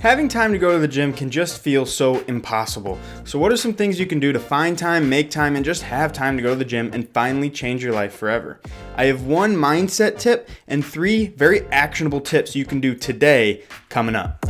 Having time to go to the gym can just feel so impossible. So what are some things you can do to find time, make time, and just have time to go to the gym and finally change your life forever? I have one mindset tip and 3 very actionable tips you can do today coming up.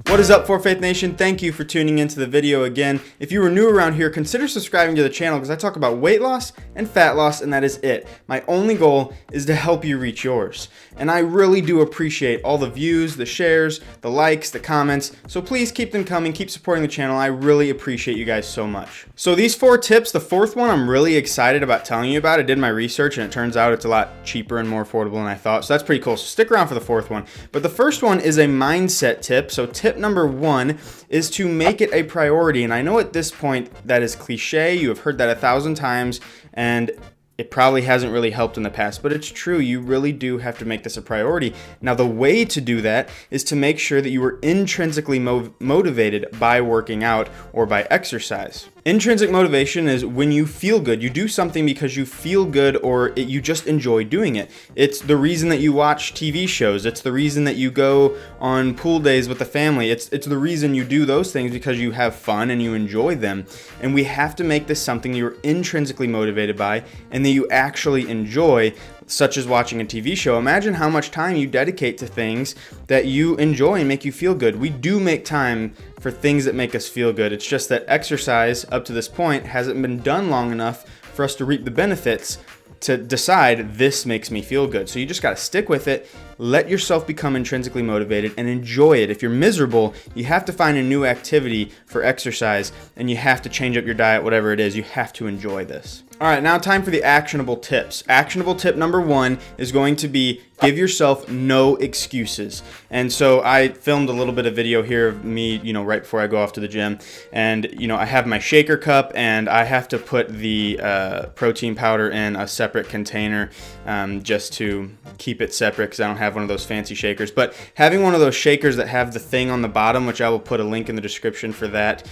What is up, For Faith Nation? Thank you for tuning into the video again. If you are new around here, consider subscribing to the channel because I talk about weight loss and fat loss, and that is it. My only goal is to help you reach yours. And I really do appreciate all the views, the shares, the likes, the comments. So please keep them coming, keep supporting the channel. I really appreciate you guys so much. So these 4 tips, the 4th one I'm really excited about telling you about. I did my research and it turns out it's a lot cheaper and more affordable than I thought. So that's pretty cool. So stick around for the 4th one. But the first one is a mindset tip. So tip number 1 is to make it a priority. And I know at this point that is cliche. You have heard that 1,000 times and it probably hasn't really helped in the past, but it's true. You really do have to make this a priority. Now, the way to do that is to make sure that you are intrinsically motivated by working out or by exercise. Intrinsic motivation is when you feel good. You do something because you feel good or you just enjoy doing it. It's the reason that you watch TV shows. It's the reason that you go on pool days with the family. It's the reason you do those things because you have fun and you enjoy them. And we have to make this something you're intrinsically motivated by and that you actually enjoy, such as watching a TV show. Imagine how much time you dedicate to things that you enjoy and make you feel good. We do make time for things that make us feel good. It's just that exercise up to this point hasn't been done long enough for us to reap the benefits to decide this makes me feel good. So you just got to stick with it, let yourself become intrinsically motivated and enjoy it. If you're miserable, you have to find a new activity for exercise and you have to change up your diet, whatever it is. You have to enjoy this. All right, now time for the actionable tips. Actionable tip number 1 is going to be give yourself no excuses. And so I filmed a little bit of video here of me, right before I go off to the gym. And, I have my shaker cup and I have to put the protein powder in a separate container just to keep it separate because I don't have one of those fancy shakers. But having one of those shakers that have the thing on the bottom, which I will put a link in the description for that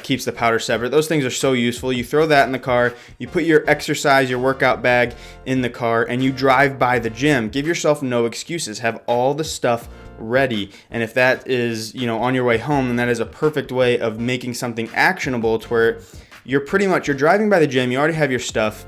keeps the powder separate. Those things are so useful. You throw that in the car, you put your exercise, your workout bag in the car, and you drive by the gym. Give yourself no excuses. Have all the stuff ready. And if that is, on your way home, then that is a perfect way of making something actionable to where you're driving by the gym, you already have your stuff.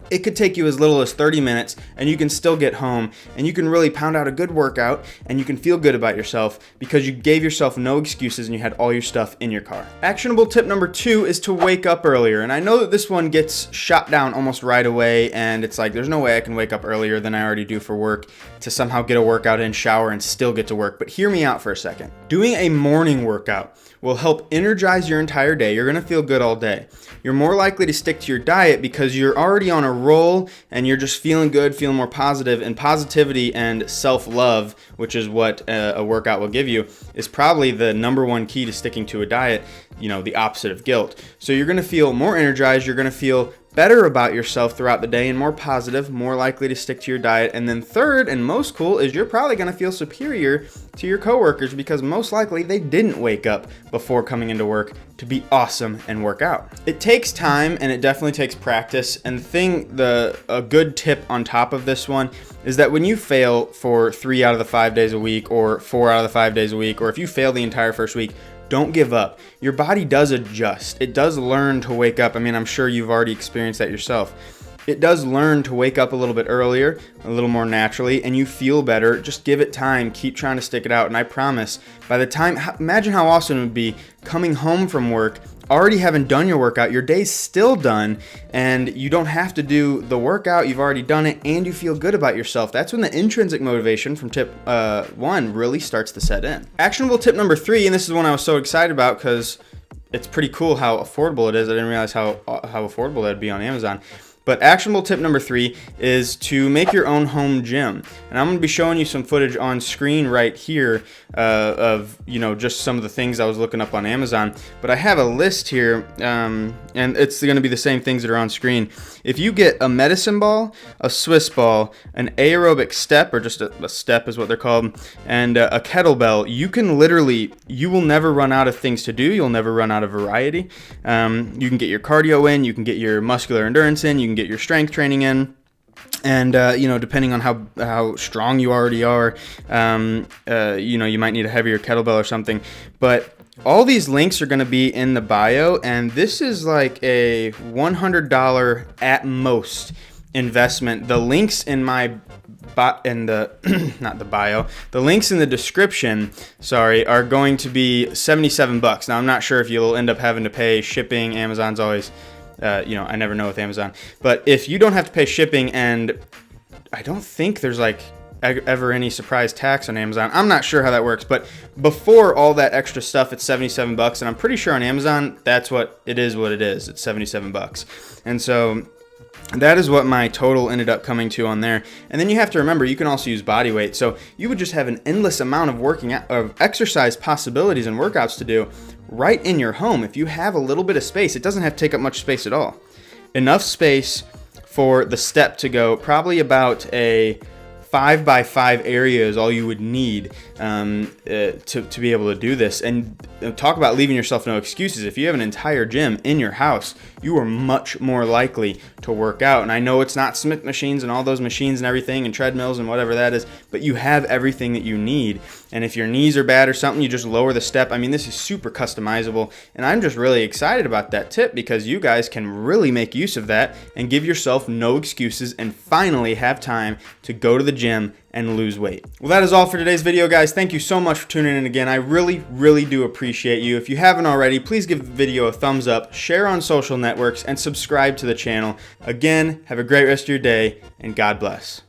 It could take you as little as 30 minutes and you can still get home and you can really pound out a good workout and you can feel good about yourself because you gave yourself no excuses and you had all your stuff in your car. Actionable tip number 2 is to wake up earlier. And I know that this one gets shot down almost right away and it's like, there's no way I can wake up earlier than I already do for work to somehow get a workout in, shower, and still get to work. But hear me out for a second. Doing a morning workout will help energize your entire day. You're gonna feel good all day. You're more likely to stick to your diet because you're already on a roll and you're just feeling good, feeling more positive, and positivity and self-love, which is what a workout will give you, is probably the number 1 key to sticking to a diet, the opposite of guilt. So you're gonna feel more energized, you're gonna feel better about yourself throughout the day and more positive, more likely to stick to your diet. And then third and most cool is you're probably going to feel superior to your coworkers because most likely they didn't wake up before coming into work to be awesome and work out. It takes time and it definitely takes practice. And a good tip on top of this one is that when you fail for 3 out of the 5 days a week or 4 out of the 5 days a week, or if you fail the entire first week, don't give up. Your body does adjust. It does learn to wake up. I mean, I'm sure you've already experienced that yourself. It does learn to wake up a little bit earlier, a little more naturally, and you feel better. Just give it time. Keep trying to stick it out. And I promise, by the time, imagine how awesome it would be coming home from work, already having done your workout, your day's still done, and you don't have to do the workout, you've already done it, and you feel good about yourself. That's when the intrinsic motivation from tip 1 really starts to set in. Actionable tip number 3, and this is one I was so excited about because it's pretty cool how affordable it is. I didn't realize how affordable that'd be on Amazon. But actionable tip number 3 is to make your own home gym. And I'm going to be showing you some footage on screen right here of, just some of the things I was looking up on Amazon. But I have a list here, and it's going to be the same things that are on screen. If you get a medicine ball, a Swiss ball, an aerobic step, or just a step is what they're called, and a kettlebell, you will never run out of things to do. You'll never run out of variety. You can get your cardio in, you can get your muscular endurance in, you can get your strength training in. And, depending on how strong you already are, you might need a heavier kettlebell or something. But all these links are going to be in the bio, and this is like a $100 at most investment. The links in my not the bio, the links in the description, are going to be $77. Now, I'm not sure if you'll end up having to pay shipping. Amazon's always, I never know with Amazon. But if you don't have to pay shipping, and I don't think there's like ever any surprise tax on Amazon. I'm not sure how that works, but before all that extra stuff, it's $77, and I'm pretty sure on Amazon that's what it is. It's $77, and so that is what my total ended up coming to on there. And then you have to remember, you can also use body weight. So you would just have an endless amount of exercise possibilities and workouts to do right in your home. If you have a little bit of space, it doesn't have to take up much space at all. Enough space for the step to go. Probably about a 5x5 area is all you would need to be able to do this. And talk about leaving yourself no excuses. If you have an entire gym in your house, you are much more likely to work out. And I know it's not Smith machines and all those machines and everything and treadmills and whatever that is, but you have everything that you need. And if your knees are bad or something, you just lower the step. I mean, this is super customizable, and I'm just really excited about that tip because you guys can really make use of that and give yourself no excuses and finally have time to go to the gym and lose weight. Well, that is all for today's video, guys. Thank you so much for tuning in again. I really, really do appreciate you. If you haven't already, please give the video a thumbs up, share on social networks, and subscribe to the channel. Again, have a great rest of your day, and God bless.